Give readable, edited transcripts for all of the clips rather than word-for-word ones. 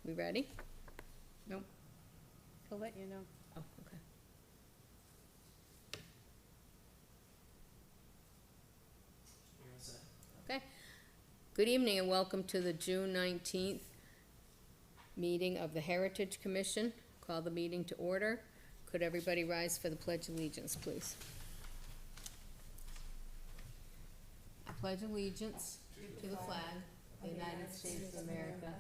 we ready? Nope. He'll let you know. Oh, okay. Okay. Good evening and welcome to the June 19th meeting of the Heritage Commission. Call the meeting to order. Could everybody rise for the Pledge of Allegiance, please? I pledge allegiance to the flag of the United States of America,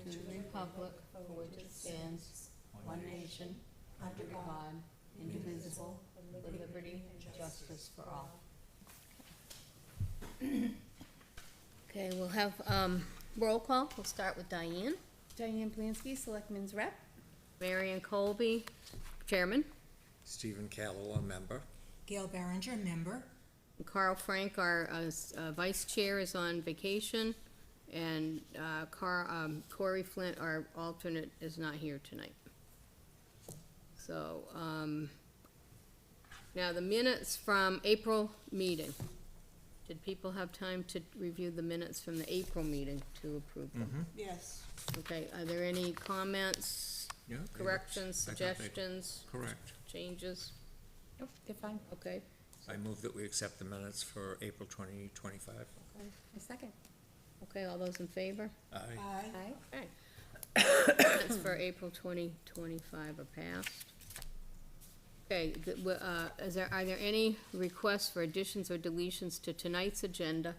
to the republic for which it stands, one nation, under God, indivisible, with liberty and justice for all. Okay, we'll have roll call. We'll start with Diane. Diane Plansky, Selectmen's Rep. Marion Colby, Chairman. Stephen Callow, member. Gail Barringer, member. Carl Frank, our Vice Chair, is on vacation. And Corey Flint, our alternate, is not here tonight. So, now the minutes from April meeting. Did people have time to review the minutes from the April meeting to approve them? Yes. Okay, are there any comments, Yeah, corrections, I thought they- suggestions, Correct. changes? Nope, they're fine. Okay, I move that we accept the minutes for April 2025. A second. okay, all those in favor? Aye. Aye. Okay. Minutes for April 2025 are passed. Okay, are there any requests for additions or deletions to tonight's agenda?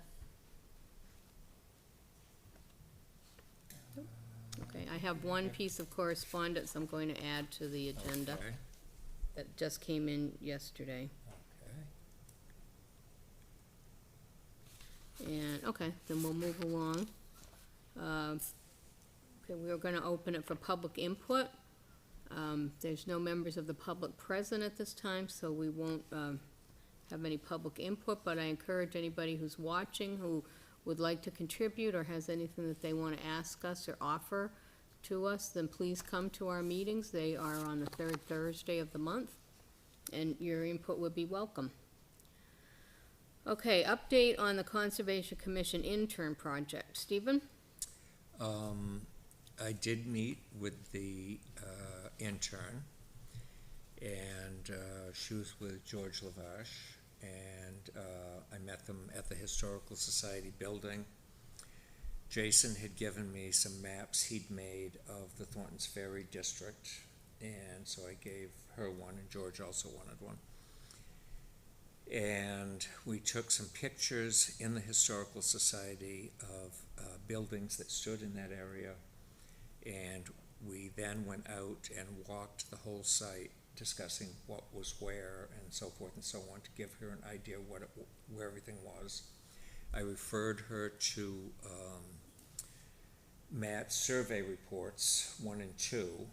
Okay, I have one piece of correspondence I'm going to add to the agenda Okay, that just came in yesterday. okay. And, okay, then we'll move along. Okay, we're gonna open it for public input. There's no members of the public present at this time, so we won't, have any public input, but I encourage anybody who's watching who would like to contribute or has anything that they wanna ask us or offer to us, then please come to our meetings. They are on the third Thursday of the month, and your input would be welcome. Okay, update on the Conservation Commission intern project. Stephen? I did meet with the intern, and she was with George Lavache, and I met them at the Historical Society building. Jason had given me some maps he'd made of the Thorntons Ferry district, and so I gave her one, and George also wanted one. And we took some pictures in the Historical Society of buildings that stood in that area, and we then went out and walked the whole site discussing what was where and so forth and so on to give her an idea where everything was. I referred her to Matt's survey reports 1 and 2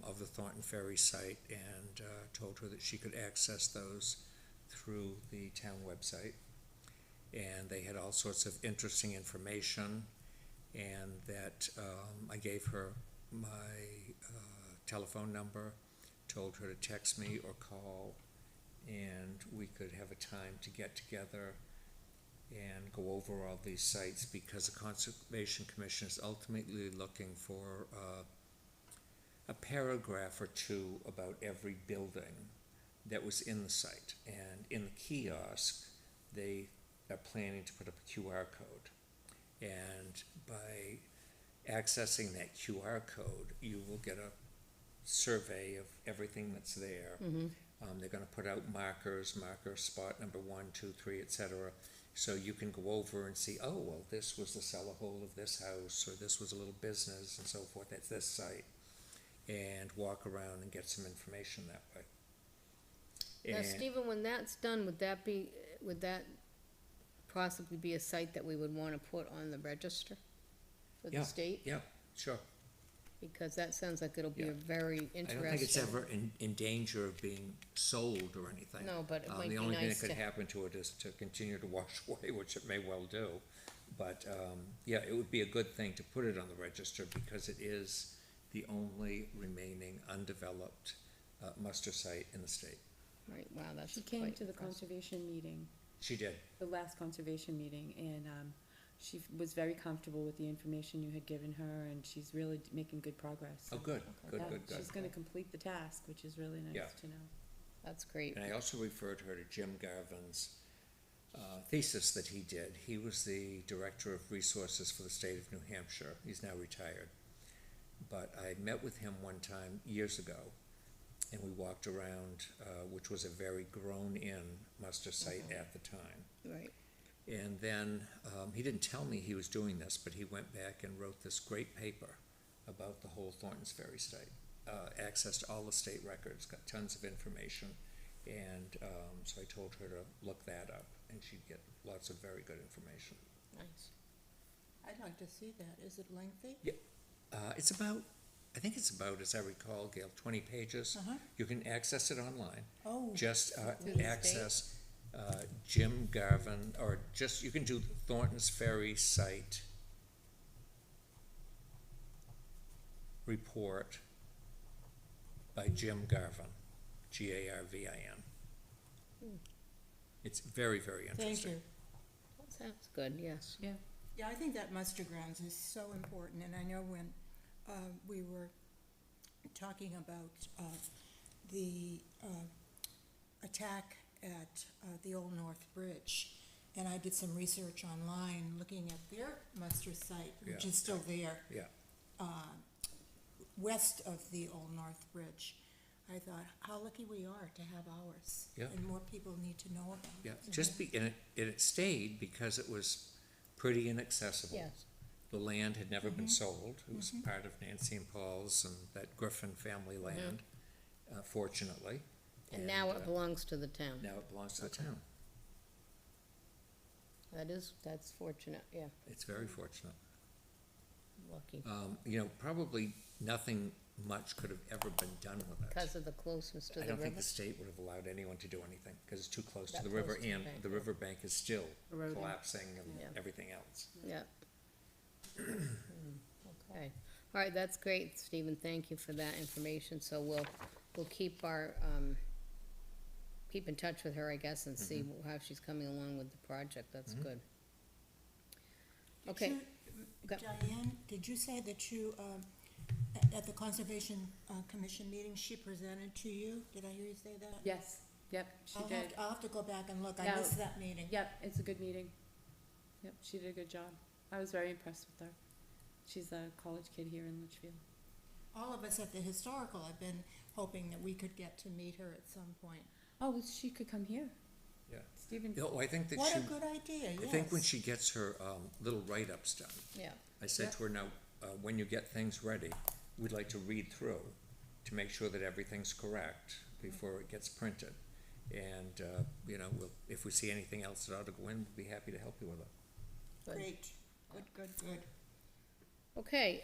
of the Thornton Ferry site, and told her that she could access those through the town website. And they had all sorts of interesting information, and that I gave her my telephone number, told her to text me or call, and we could have a time to get together and go over all these sites, because the Conservation Commission is ultimately looking for a paragraph or two about every building that was in the site. And in the kiosk, they are planning to put up a QR code. And by accessing that QR code, you will get a survey of everything that's there. They're gonna put out marker spot number 1, 2, 3, etc. So you can go over and see, oh, well, this was the cellar hole of this house, or this was a little business and so forth, that's this site. And walk around and get some information that way. Now, And- Stephen, when that's done, would that possibly be a site that we would wanna put on the register for the Yeah, state? Yeah, sure. Because that sounds like it'll be Yeah. a very interesting. I don't think it's ever in danger of being sold or anything. No, but it might be The only thing that nice could to- happen to it is to continue to wash away, which it may well do. But, yeah, it would be a good thing to put it on the register, because it is the only remaining undeveloped muster site in the state. Right, wow, that's She came quite to the impressive. conservation meeting, She did. the last conservation meeting, and She was very comfortable with the information you had given her, and she's really making good progress. Oh, good, good, Yeah, good, good. She's gonna complete the task, which is really Yeah. nice to know. That's great. And I also referred her to Jim Garvin's thesis that he did. He was the Director of Resources for the state of New Hampshire. He's now retired. But I met with him one time years ago, and we walked around, which was a very grown-in muster site at the time. Right. And then, he didn't tell me he was doing this, but he went back and wrote this great paper about the whole Thornton's Ferry site. Accessed all the state records, got tons of information, and so I told her to look that up, and she'd get lots of very good information. Nice. I'd like to see that. Is it lengthy? It's about, I think it's about, as I recall, Gail, 20 pages. Uh-huh. You can access it online. Oh, Just Through the access Jim Garvin, or just, you can do Thornton's Ferry site report by Jim Garvin, Garvin. It's very, very interesting. thank you. Sounds good, yes. Yeah. Yeah, I think that muster grounds is so important, and I know when we were talking about the attack at the Old North Bridge, and I did some research online looking at their muster site, which Yeah. is still there, Yeah, west of the Old North Bridge. I thought, how lucky we are to have ours. Yeah. And more people need to know about it. yeah, just and it stayed because it was pretty inaccessible. Yes. The land had never been sold. It was part of Nancy and Paul's and that Griffin family land, fortunately. And now it belongs to the town. Now it belongs to the town. That's fortunate, yeah, It's very fortunate. lucky. Probably nothing much could have ever been done with it. Because of the closeness to I the don't think river. the state would have allowed anyone to do anything, because it's too close to That the river, close to the and bank, the yeah. riverbank is still Eroding. collapsing Yeah. and everything else. Yeah. Okay, all right, that's great, Stephen, thank you for that information, so we'll keep our, keep in touch with her, I guess, and see how she's coming along with the project, that's good. Okay, go- Diane, did you say that you, at the Conservation Commission meeting, she presented to you? Did I hear you say that? Yes, yep, she did. I'll have to go back and look. I Yeah. missed that meeting. Yep, it's a good meeting. Yep, she did a good job. I was very impressed with her. She's a college kid here in Litchfield. All of us at the Historical have been hoping that we could get to meet her at some point. Oh, well, she could come here. Yeah. Stephen, I think that What she, a good idea, yes. I think when she gets her little write-ups done, yeah, I said to her, now, when you get things ready, we'd like to read through to make sure that everything's correct before it gets printed. And, if we see anything else that ought to go in, we'd be happy to help you with it. good. Great, good. Okay,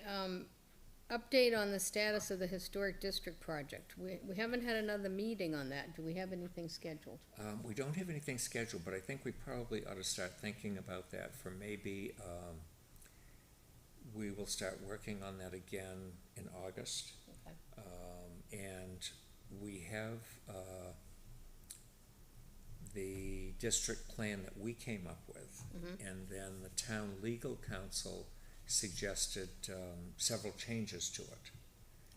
update on the status of the Historic District Project. We haven't had another meeting on that. Do we have anything scheduled? We don't have anything scheduled, but I think we probably ought to start thinking about that for maybe, we will start working on that again in August. Okay. And we have, the district plan that we came up with. And then the town legal counsel suggested, several changes to it.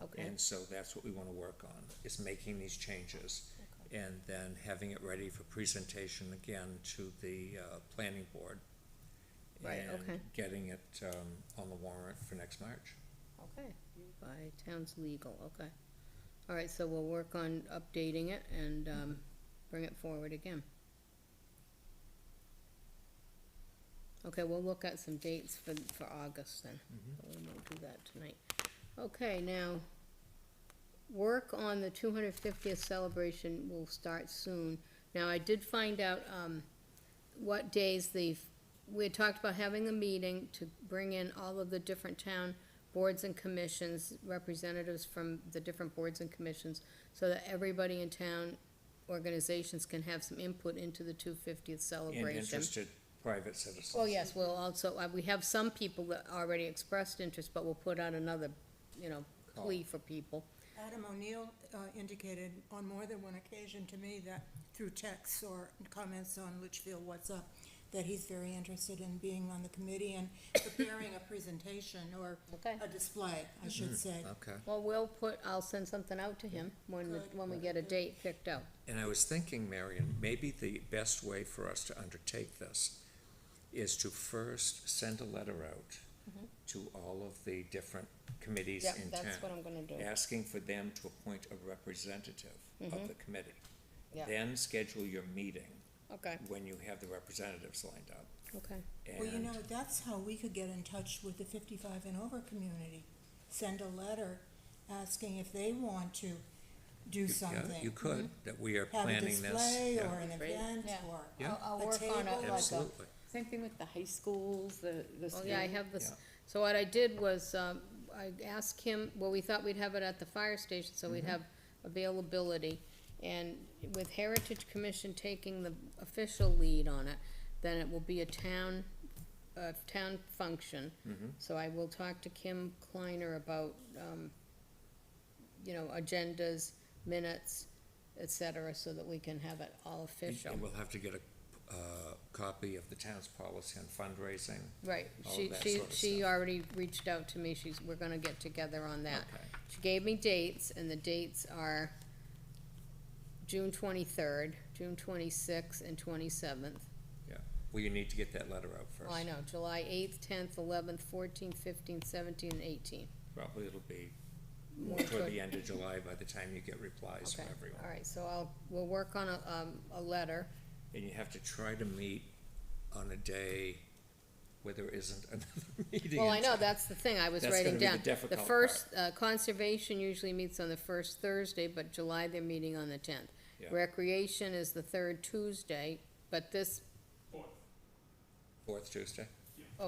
Okay, And so that's what we wanna work on, is making these changes. And then having it ready for presentation again to the, planning board. Right, okay. And getting it, on the warrant for next March. okay, by town's legal, okay. All right, so we'll work on updating it and, bring it forward again. Okay, we'll look at some dates for August then, but we won't do that tonight. Okay, now, work on the 250th celebration will start soon. Now, I did find out, what days we had talked about having a meeting to bring in all of the different town boards and commissions, representatives from the different boards and commissions, so that everybody in town, organizations can have some input into the 250th celebration. And interested private citizens. Oh, yes, we'll also, we have some people that already expressed interest, but we'll put out another, plea for people. Adam O'Neill indicated on more than one occasion to me that through texts or comments on Litchfield What's Up, that he's very interested in being on the committee and preparing a presentation or Okay. a display, I should say. Okay. Well, I'll send something out to him when Good. we get a date picked out. And I was thinking, Marion, maybe the best way for us to undertake this is to first send a letter out to all of the different committees Yeah, in town. that's what I'm gonna do. Asking for them to appoint a representative of the committee. Yeah. Then schedule your meeting Okay, when you have the representatives lined up. okay. Well, you And- know, that's how we could get in touch with the 55 and over community. Send a letter asking if they want to do Yeah, something. you could, that we are Have a planning this. display yeah. or an Great. event Yeah. or Yeah. I'll a work on it table. like a, Absolutely. Same thing with the high schools, the well, yeah, I school. have this, Yeah. so what I did was, I asked him, well, we thought we'd have it at the fire station, so we'd have availability. And with Heritage Commission taking the official lead on it, then it will be a town function. So I will talk to Kim Kleiner about, agendas, minutes, et cetera, so that we can have it all official. And we'll have to get a copy of the town's policy on fundraising. Right, all she, of that she, sort of she stuff. already reached out to me, we're gonna get together on that. Okay. She gave me dates, and the dates are June 23rd, June 26th, and 27th. Well, you need to get that letter out first. Oh, I know, July 8th, 10th, 11th, 14th, 15th, 17th, and 18th. Probably it'll be More toward toward- the end of July by the time you get replies from Okay, everyone. all right, so we'll work on a letter. And you have to try to meet on a day where there isn't another meeting. Well, in I know, town. that's the thing, I was That's writing gonna be the down. The difficult first, conservation usually meets on the first Thursday, but July they're meeting on the 10th. Yeah. Recreation is the third Tuesday, but this, Fourth Tuesday?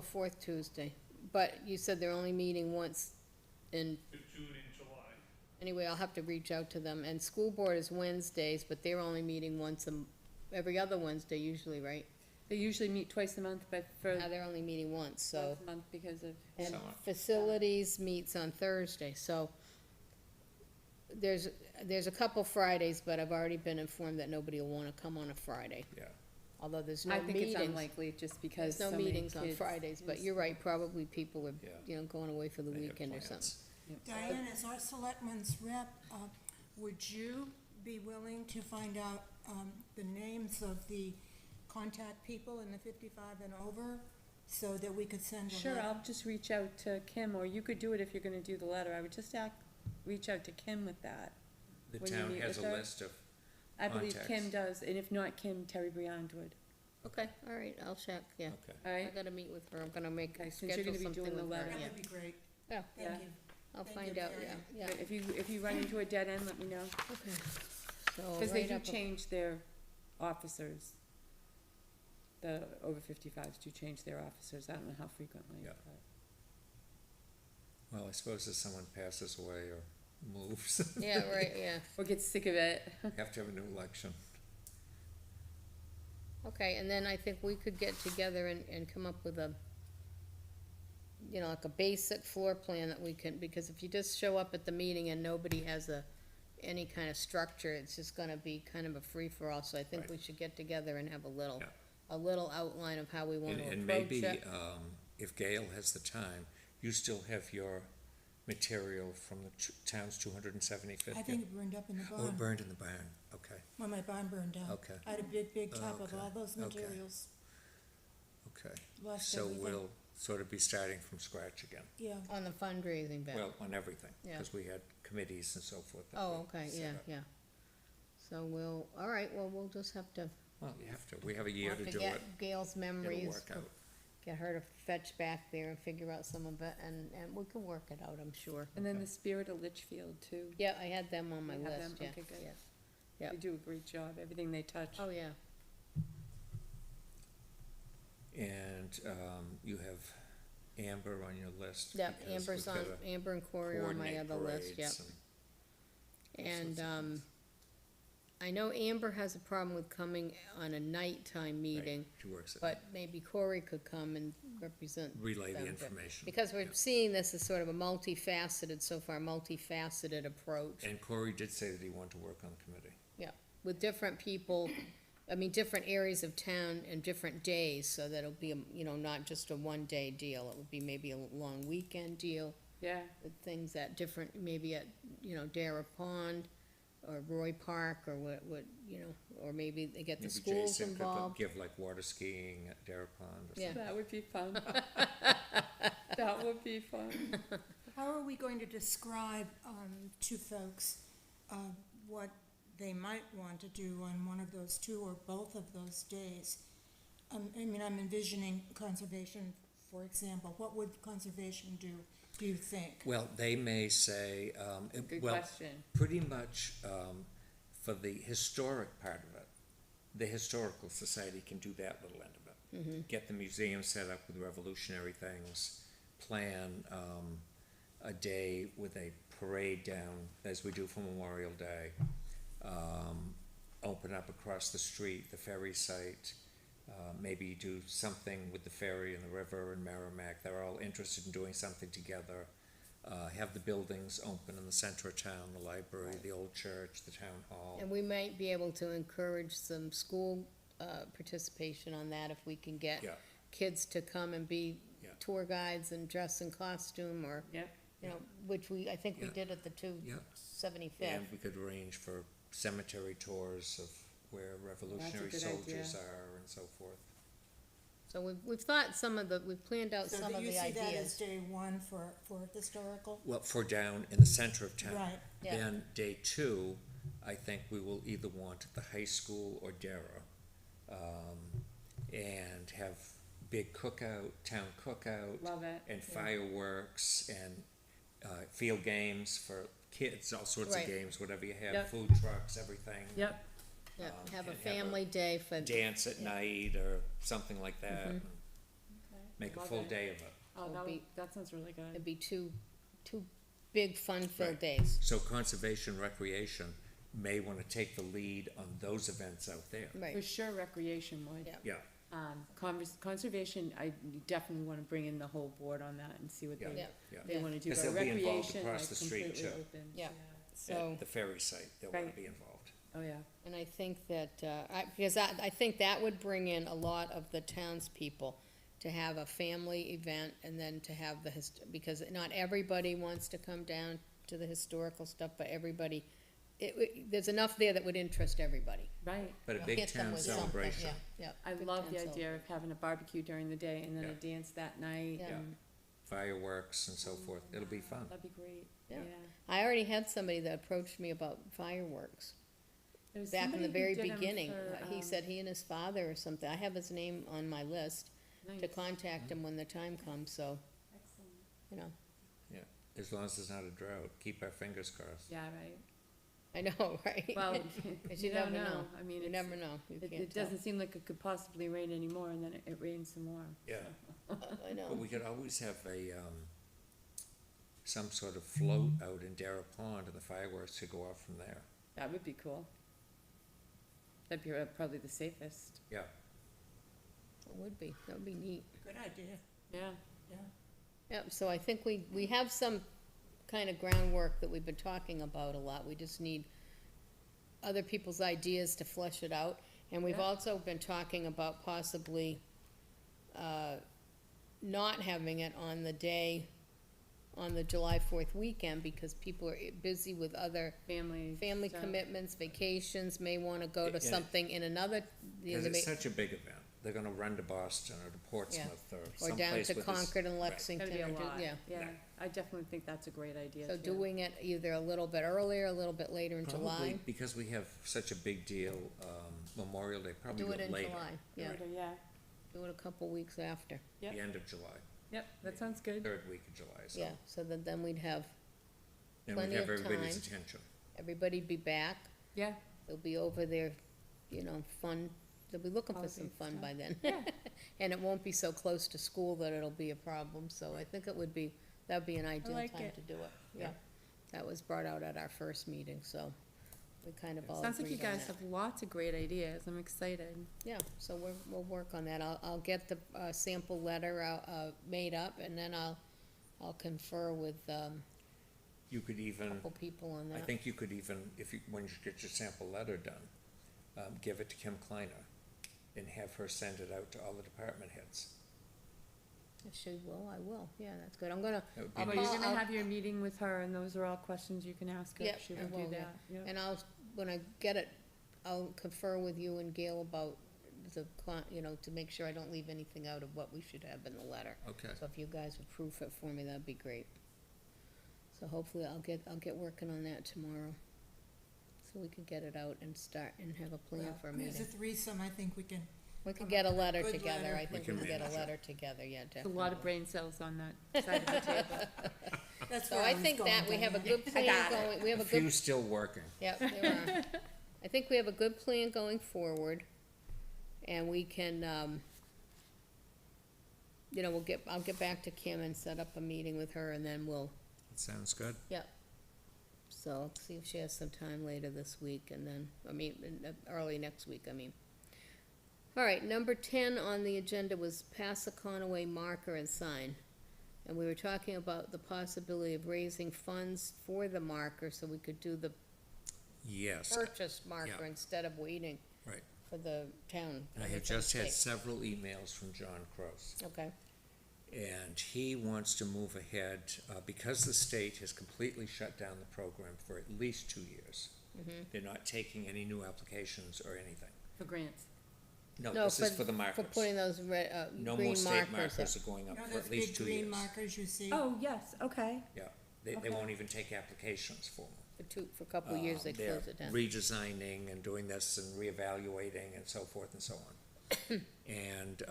fourth Tuesday. But you said they're only meeting once in, June and July. anyway, I'll have to reach out to them. And school board is Wednesdays, but they're only meeting every other Wednesday usually, right? They usually meet twice a month, but for Now they're only meeting once, so. once a month because of. And Summer. facilities meets on Thursday, so there's a couple Fridays, but I've already been informed that nobody will wanna come on a Friday. Yeah. Although there's no I think meetings, it's unlikely just because there's so no many meetings on kids- Fridays, but Yes. you're right, probably people are, Yeah. going away for the They have weekend or plans. something. Yep. Diane, as our selectman's rep, would you be willing to find out the names of the contact people in the 55 and over so that we could send a Sure, letter? I'll just reach out to Kim, or you could do it if you're gonna do the letter. I would just reach out to Kim with that. The When you town meet has a with her? list of, I believe Kim Contacts. does, and if not Kim, Terry Briand would. Okay, all right, I'll check, yeah. okay. All I right? gotta meet with her, I'm gonna Okay, since you're schedule gonna be something doing the with her, letter. That yeah. would be great. Yeah, Yeah. Thank you. I'll Thank find you out, very yeah, much. yeah. But if you run into a dead end, let me know. Okay. So Cause they right do up- change their officers. The over 55s do change their officers. I don't know how frequently. Yeah. but- Well, I suppose if someone passes away or moves, Yeah, right, yeah. Oh. Or get sick of it. you have to have a new election. Okay, and then I think we could get together and come up with like a basic floor plan that we can, because if you just show up at the meeting and nobody has any kind of structure, it's just gonna be kind of a free-for-all, so I think Right. we should get together and have a little Yeah. outline of how we wanna And approach maybe, it. if Gail has the time, you still have your material from the town's 275th? I think it burned up in the Oh, it barn, burned in the barn, okay, when my barn burned down. okay, I had a big tub of Okay, all those okay. materials, okay. lost So everything. we'll sort of be starting from scratch again, Yeah, On the fundraising bit. well, on everything, Yeah. because we had committees and so forth. that Oh, we okay, set yeah, up. yeah. So all right, well, we'll just have to, Well, you have to, we have a year to do it, get Gail's it'll memories. work out. Get her to fetch back there and figure out some of it, and we can work it out, I'm sure. And then Okay. the Spirit of Litchfield too. Yeah, I had them on my You have list, them? yeah, Okay, good. yeah. Yep. They do a great job, everything they touch. Oh, yeah, And, you have Amber on your list. yeah, because Amber's we've on, gotta Amber and Corey are on my coordinate other list, yeah. parades and And, sorts of things. I know Amber has a problem with coming on a nighttime meeting, Right, she works at but maybe Corey could come and represent relay the them, information. because we're Yeah. seeing this as sort of a multifaceted approach. And Corey did say that he wanted to work on the committee. Yeah, with different people I mean, different areas of town and different days, so that it'll be, not just a one-day deal. It would be maybe a long weekend deal Yeah, with things at different, maybe at, Dara Pond or Roy Park or what, or maybe they get the Maybe schools Jason could involved. give like water skiing at Dare Pond or Yeah. something. that would be fun. That would be fun. How are we going to describe to folks what they might want to do on one of those two or both of those days? I mean, I'm envisioning conservation, for example. What would conservation do you think? Well, they may say, Good well, question. pretty much for the historic part of it, the Historical Society can do that little end of it. Get the museum set up with revolutionary things, plan a day with a parade down, as we do for Memorial Day, open up across the street, the ferry site, maybe do something with the ferry and the river and Merrimack. They're all interested in doing something together. Have the buildings open in the center of town, the library, the old church, the town hall. And we might be able to encourage some school participation on that if we can get Yeah. kids to come and be Yeah. tour guides and dress in costume or, Yep. which I think we Yeah. did at the Yeah. 275th. And we could arrange for cemetery tours of where revolutionary good soldiers idea. are and so forth. So we've thought we've planned out So some that of you the see that as ideas. day one for historical? Well, for down in the center of town. Right. Yeah. Then day two, I think we will either want the high school or Dara, and have big cookout, town cookout, Love it. and Yeah. fireworks and field games for kids, all sorts Right. of games, whatever you have, Yep. food trucks, everything. Yep. Yeah, have a and have a family day for, Dance at night or something like that. Mhm. Okay. Make a Love full it. day of it. Oh, Will be- that sounds really good. it'd be two big fun-filled Right. days. So conservation recreation may want to take the lead on those events out there. For Right, sure, recreation would. Yeah. Yeah, Conservation, I definitely wanna bring in the whole board on that and see what Yeah. they, yeah, yeah. they wanna do, 'Cause but they'll be involved recreation, across like the street, completely too. open. Yeah. At so, the ferry site, they'll want to Right. be involved. Oh, yeah. and I think that, because I think that would bring in a lot of the townspeople to have a family event and then to have because not everybody wants to come down to the historical stuff, but everybody, there's enough there that would interest everybody. Right. But a Yeah. big Hit them town with something, celebration. Yeah, I Big love town the cel- idea of having a barbecue during the day and then a Yeah. dance that night. Yeah. And Fireworks and so forth. It'll be fun. that'd be great. Yeah. Yeah. I already had somebody that approached me about fireworks. There was Back in somebody the who very did 'em beginning, for, he said he and his father or something, I have his name on my list to nice. contact him when the time comes, so, Excellent. you know, As long as there's not a drought, keep our fingers crossed. Yeah, right. I know, right? Well, 'Cause you you don't never know. know. I mean, You it's, never know, you it, can't it tell. doesn't seem like it could possibly rain anymore and then it rains some more. Yeah. I But know, we could always have some sort of float out in Dara Pond and the fireworks could go off from there. That would be cool. That'd be probably the safest. Yeah, it would be, that would be neat. Good idea, Yeah. yeah. Yep, so I think we have some kind of groundwork that we've been talking about a lot, we just need other people's ideas to flesh it out. And we've Yeah. also been talking about possibly, not having it on the day, on the July 4th weekend, because people are busy with other Family. family stuff. commitments, vacations, may wanna go to Yeah. something in another, because it's such a big event. They're gonna run to Boston or to Portsmouth or or someplace down to with this- Concord and right. Lexington, That'd be a or lot. yeah. Yeah, I definitely think that's a great idea. So too. doing it either a little bit earlier, a little bit later in Probably, July, because we have such a big deal, Memorial Day, probably do it in later. July, yeah, Later, yeah. do it a couple weeks after, Yep. The end of July, Yep, that sounds good. third week of July, so. yeah, so that then we'd have, Then we'd plenty have of everybody's time. attention. everybody'd be back, Yeah. they'll be over there, fun, they'll be looking for some Holiday fun stuff. by then. Yeah. And it won't be so close to school that it'll be a problem, so I think it would be, that'd be an ideal like time it. to do it, yeah. Yeah. That was brought out at our first meeting, so we kind of all Sounds like you agreed on guys that. have lots of great ideas. I'm excited. Yeah, so we'll work on that. I'll get the sample letter made up, and then I'll confer with You could a even, couple people on I that. think you could even, when you get your sample letter done, give it to Kim Kleiner and have her send it out to all the department heads. If she will, I will, yeah, that's good, I'm gonna, That would be I'll But you're call- gonna I'll- have your meeting with her, and those are all questions you can ask her, Yep, if she I would do will, yeah. that, yeah. and I'll, when I get it, I'll confer with you and Gail about the, to make sure I don't leave anything out of what we should have in the letter. Okay. So if you guys approve it for me, that'd be great. So hopefully I'll get working on that tomorrow, so we can get it out and start and have a plan Well, for a As a meeting. threesome, I think we can, We could come get a up with a letter good together, letter. I think we can can get a manage it. letter together, yeah, There's a definitely. lot of brain cells on that side of the table. that's So where I was think going, that we have a Diane. good plan got it. going, we have A a good few still working. Yep, there are. I think we have a good plan going forward, and we can, I'll get back to Kim and set up a meeting with her, and then we'll, That sounds good. yep. So, I'll see if she has some time later this week, and then, early next week, I mean. All right, number 10 on the agenda was pass a Conaway marker and sign. And we were talking about the possibility of raising funds for the marker, so we could do the Yes. purchase marker Yeah. instead of waiting Right. for the town. I for have the just had state. several emails from John Cross. Okay, And he wants to move ahead, because the state has completely shut down the program for at least 2 years. They're not taking any new applications or anything. For grants. No, no, this is for the markers. for putting those No more green state markers markers up. are going You up know for those at least big 2 green years. markers you see? Oh, yes, okay. Yeah, they Okay. won't even take applications for them. For a couple of years, they They're closed it down. redesigning and doing this and reevaluating and so forth and so on. And,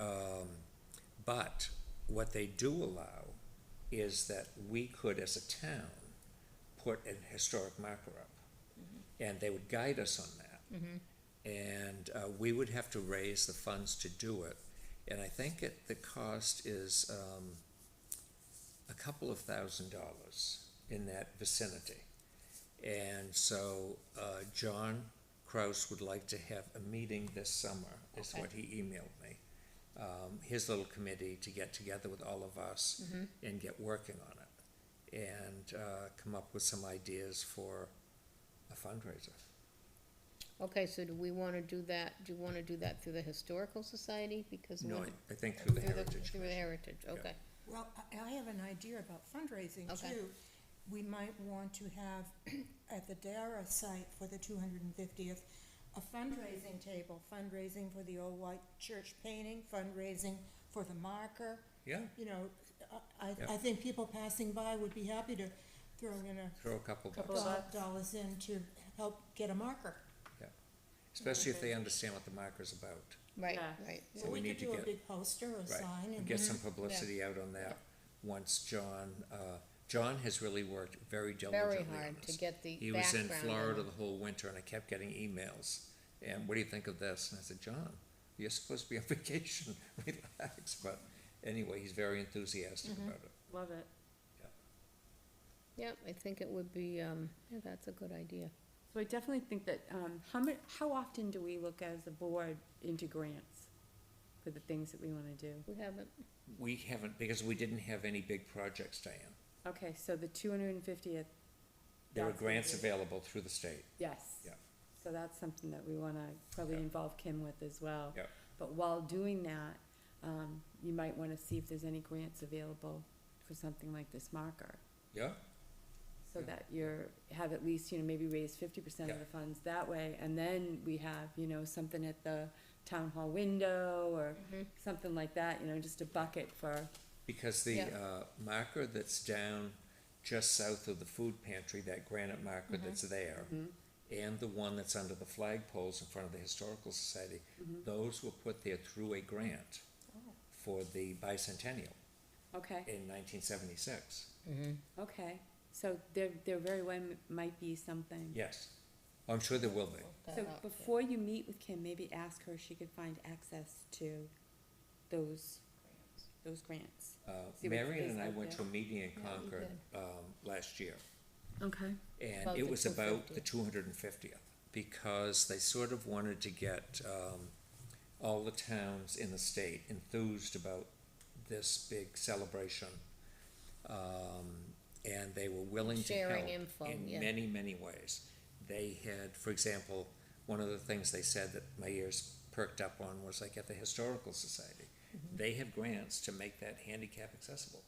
but what they do allow is that we could, as a town, put an historic marker up. And they would guide us on that. And we would have to raise the funds to do it. And I think the cost is a couple of $1,000s in that vicinity. And so John Kraus would like to have a meeting this summer, is Okay. what he emailed me. His little committee to get together with all of us and get working on it. And come up with some ideas for a fundraiser. Okay, so do we wanna do that, do you wanna do that through the Historical Society? Because No, we- I think through the Through Heritage Through the Commission. Heritage, okay. Well, I have an idea about fundraising Okay. too. We might want to have at the Dara site for the 250th, a fundraising table, fundraising for the old white church painting, fundraising for the marker. Yeah, You know, I Yeah. think people passing by would be happy to throw in throw a couple Couple bucks, of bucks. dollars in to help get a marker. especially if they understand what the marker's about. Right, Yeah. right. So Well, we we need could to do a get- big poster or Right, sign and and. get some publicity out on that. Once John has really worked very diligently Very on hard this. to get the He was in background Florida in the it. whole winter, and I kept getting emails, and what do you think of this? And I said, John, you're supposed to be on vacation, relax, but anyway, he's very enthusiastic about it. Love it. Yep, I think it would be, yeah, that's a good idea. So I definitely think that, how often do we look as a board into grants for the things that we wanna do? We haven't, We haven't, because we didn't have any big projects, Diane. Okay, so the 250th. There were that's grants something- available through the state. Yes. Yeah. So that's something that we wanna probably Yeah. involve Kim with as well. Yeah. But while doing that, you might wanna see if there's any grants available for something like this marker. Yeah, So Yeah. that have at least, maybe raise 50% of Yeah. the funds that way, and then we have, something at the town hall window, or something like that, just a bucket for, because the Yeah. marker that's down just south of the food pantry, that granite marker that's there, and the one that's under the flagpoles in front of the Historical Society, those were put there through a grant for the bicentennial okay, in 1976. okay. So there very well might be something. Yes, I'm sure there will be. So before you meet with Kim, maybe ask her if she could find access to those grants. See what Marion is and I out went there. to a meeting in Yeah, we Concord last year, Okay. and About it the was about 250th. the 250th, because they sort of wanted to get all the towns in the state enthused about this big celebration. And they were willing to help Sharing info, in yeah. many, many ways. They had, for example, one of the things they said that my ears perked up on was like at the Historical Society. They have grants to make that handicap accessible.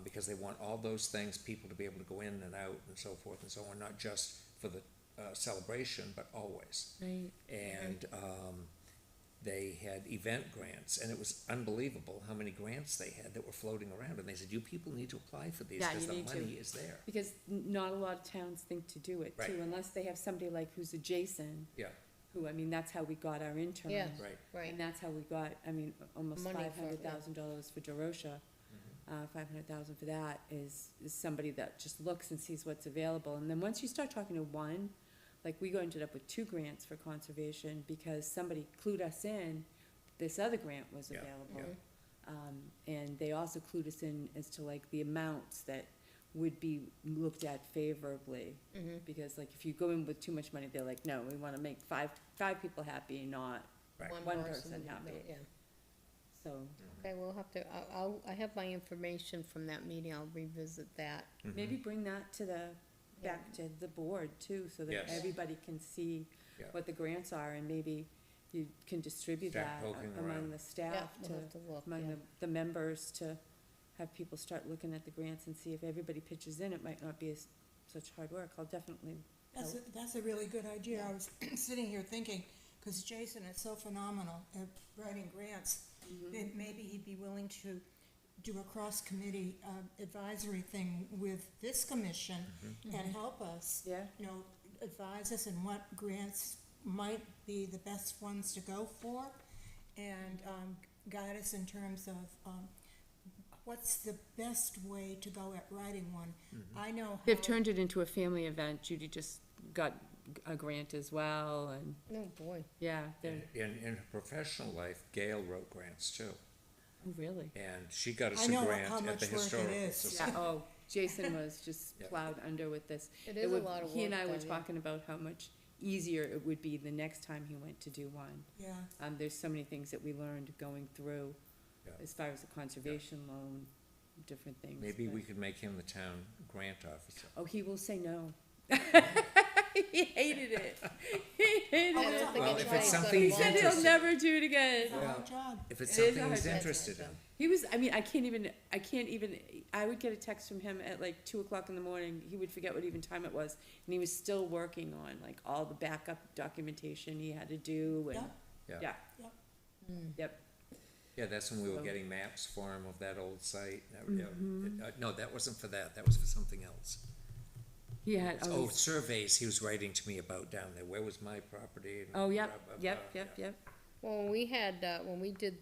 Because they want all those things, people to be able to go in and out and so forth and so on, not just for the celebration, but always. Right. And they had event grants, and it was unbelievable how many grants they had that were floating around. And they said, you people need to apply for these Yeah, because you the need to. money is there. Because not a lot of towns think to do it too, Right. unless they have somebody like who's adjacent, Yeah, who, I mean, that's how we got our intern. Yeah. right. Right. And that's how we got, I mean, almost Money for it, yeah. $500,000 for DeRocha. Mm-hmm. $500,000 for that is somebody that just looks and sees what's available. And then once you start talking to one, like we ended up with 2 grants for conservation because somebody clued us in, this other grant was Yeah, available. And they also clued us in as to like the amounts that would be looked at favorably. Because like if you go in with too much money, they're like, no, we wanna make five people happy, not Right. one person happy. Yeah. So, Okay, we'll have to, I have my information from that meeting, I'll revisit that. maybe bring that to back to the board too, so that Yes. everybody can see Yeah. what the grants are, and maybe you can distribute Start that poking among around. the Yeah, staff we'll have to look, among yeah. the members, to have people start looking at the grants and see if everybody pitches in, it might not be such hard work, I'll definitely That's a really good idea. I was sitting here thinking, because Jason is so phenomenal at writing grants, that maybe he'd be willing to do a cross-committee advisory thing with this commission and help us, Yeah. you know, advise us in what grants might be the best ones to go for, and guide us in terms of what's the best way to go at writing one. I know how. They've turned it into a family event. Judy just got a grant as well, and Oh, boy. yeah, they're, In her professional life, Gail wrote grants too, oh, really? and she got us I a know grant how at much the work it Historical is. Society. Yeah, oh, Jason was just Yeah. plowed under with this. It is a would- lot of He and work, I were though, yeah. talking about how much easier it would be the next time he went to do one. Yeah, There's so many things that we learned going through, Yeah. as far as the conservation loan, different things. Maybe but- we could make him the town grant officer. Oh, he will say no. He hated it. He hated Oh, I it. don't think Well, I if tried it's it, something but He he's said once. he'll interested- never do it again. it's a hard job. If it's It is something a he's hard interested in. He was, I mean, I can't even, I would get a text from him at like 2 o'clock in the morning, he would forget what even time it was, and he was still working on like all the backup documentation he had to do, and, Yeah. yeah. Yep. Yep, Yeah, that's when we were So- getting maps for him of that old site. No, that wasn't for that, that was for something else. he had, Oh, surveys he was writing to me about down there, where was my property? and oh, yep, blah, blah, yep, blah, yep, yeah. yep. Well, when we had, when we did,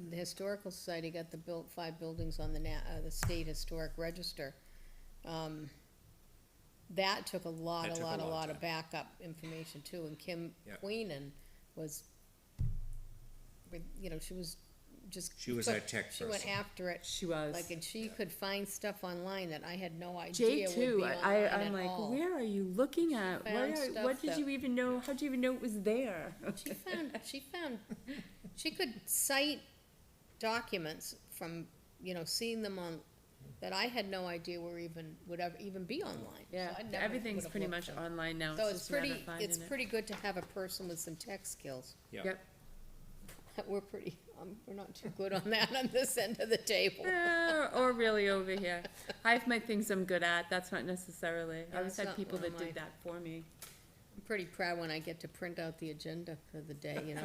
the Historical Society got the 5 buildings on the State Historic Register. That took a lot That took a long of time. backup information too, and Kim Yeah. Queenan was, you know, she was just. She was put- our tech She went person. after it, She was. like, and she could find stuff online that I had no Jay idea would too, be online I'm at like, all. where are you looking at? found stuff What did that- you even know, how'd you even know it was there? She could cite documents from, you know, seeing them on, that I had no idea would ever even be online. So Yeah, I never everything's would've pretty looked much for it. online now, So it's just a matter of finding it. it's pretty good to have a person with some tech skills. Yeah. Yep. We're pretty, we're not too good on that on this end of the table. Or really over here. I have my things I'm good at, that's not necessarily, I always it's had not people one that of did my- that for me. I'm pretty proud when I get to print out the agenda for the day, you know,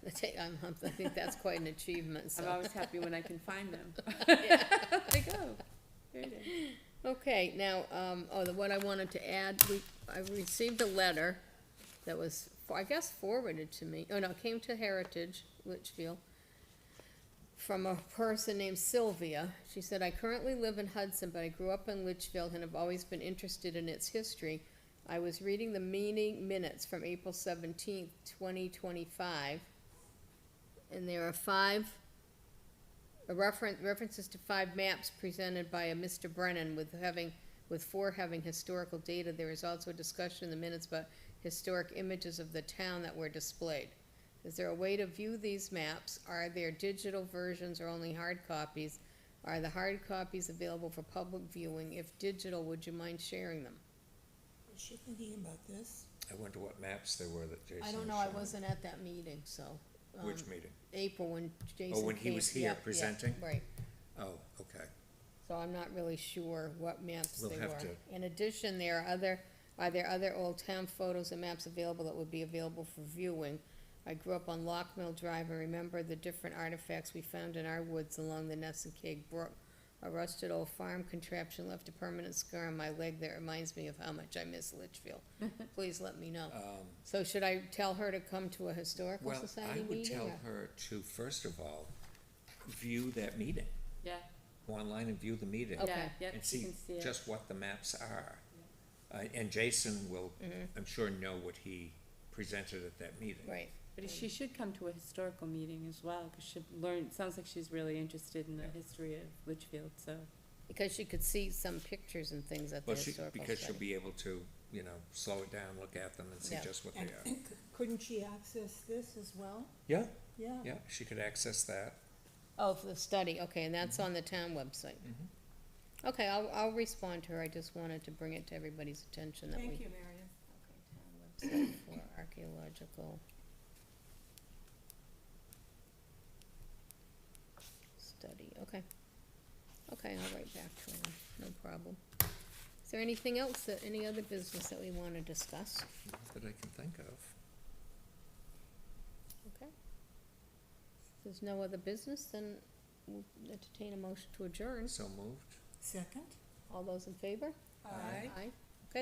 I think that's quite an achievement, I'm so. always happy when I can find them. Like, oh, there it is. Okay, now, what I wanted to add, I received a letter that was, I guess, forwarded to me, oh no, it came to Heritage, Litchfield, from a person named Sylvia. She said, I currently live in Hudson, but I grew up in Litchfield and have always been interested in its history. I was reading the meeting minutes from April 17th, 2025, and there are references to 5 maps presented by a Mr. Brennan with 4 having historical data. There is also a discussion in the minutes about historic images of the town that were displayed. Is there a way to view these maps? Are there digital versions or only hard copies? Are the hard copies available for public viewing? If digital, would you mind sharing them? is she thinking about this? I wonder what maps there were that Jason was I showing. don't know, I wasn't at that meeting, so. Which meeting? April, when Jason when he was came- here yeah, yeah, presenting? Right, Oh, okay. so I'm not really sure what maps We'll they have were. to- In addition, are there other old town photos and maps available that would be available for viewing? I grew up on Lock Mill Drive and remember the different artifacts we found in our woods along the Nessun Brook. A rusted old farm contraption left a permanent scar on my leg that reminds me of how much I miss Litchfield. Please let me know. So should I tell her to come to a historical Well, society I meeting? would tell or- her to, first of all, view that meeting. Yeah, Go online and view the meeting. Okay. yeah, yep, And she see can see it. just what the maps are. And Jason will, I'm sure, know what he presented at that meeting. Right, But she should come to a historical meeting as well, because she'll learn, it sounds like she's really interested in the history of Litchfield, so. because she could see some pictures and things at the Well, historical because she'll study. be able to, slow it down, look at them and see Yeah. just what they And are. couldn't she access this as well? Yeah, Yeah. yeah, she could access that. Oh, for the study, okay, and that's on the town website. Mhm. Okay, I'll respond to her, I just wanted to bring it to everybody's attention that we. Thank you, Marion. Okay, town website for archaeological study, okay. Okay, I'll write back to her, no problem. Is there anything else any other business that we wanna discuss? Not that I can think of. Okay. If there's no other business, then we'll entertain a motion to adjourn. So moved. Second? All those in favor? Aye. Aye.